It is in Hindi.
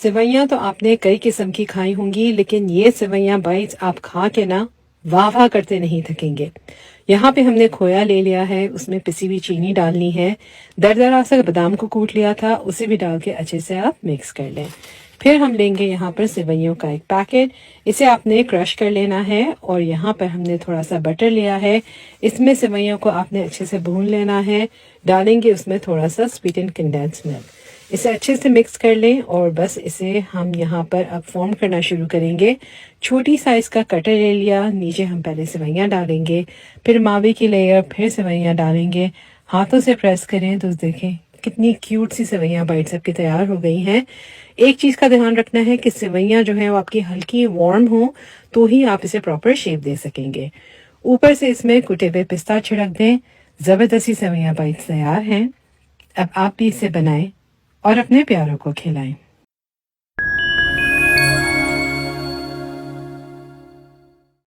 सेवइयां तो आपने कई किस्म की खाई होंगी, लेकिन ये सेवइयां बाइट्स आप खा के ना वाह वाह करते नहीं थकेंगे। यहाँ पे हमने खोया ले लिया है, उसमें पिसी हुई चीनी डालनी है, दरदरा सा बादाम को कूट लिया था, उसे भी डाल के अच्छे से आप मिक्स कर लें। फिर हम लेंगे यहाँ पर सेवइयों का एक पैकेट, इसे आपने क्रश कर लेना है और यहाँ पर हमने थोड़ा सा बटर लिया है, इसमें सेवइयों को आपने अच्छे से भून लेना है। डालेंगे उसमें थोड़ा सा स्वीटेंड कंडेंस मिल्क, इसे अच्छे से मिक्स कर लें और बस इसे हम यहाँ पर अब फॉर्म करना शुरू करेंगे। छोटी साइज का कटर ले लिया, नीचे हम पहले सेवइयां डालेंगे, फिर मावे की लेयर, फिर सेवइयां डालेंगे। हाथों से प्रेस करें तो देखें कितनी क्यूट सी सेवइयां बाइट्स आपकी तैयार हो गई हैं। एक चीज का ध्यान रखना है कि सेवइयां जो है वो आपकी हल्की वार्म हो, तो ही आप इसे प्रॉपर शेप दे सकेंगे। ऊपर से इसमें कुटे हुए पिस्ता छिड़क दें। जबरदस्ती सेवइयां बाइट्स तैयार हैं। अब आप भी इसे बनाएं और अपने प्यारों को खिलाएं।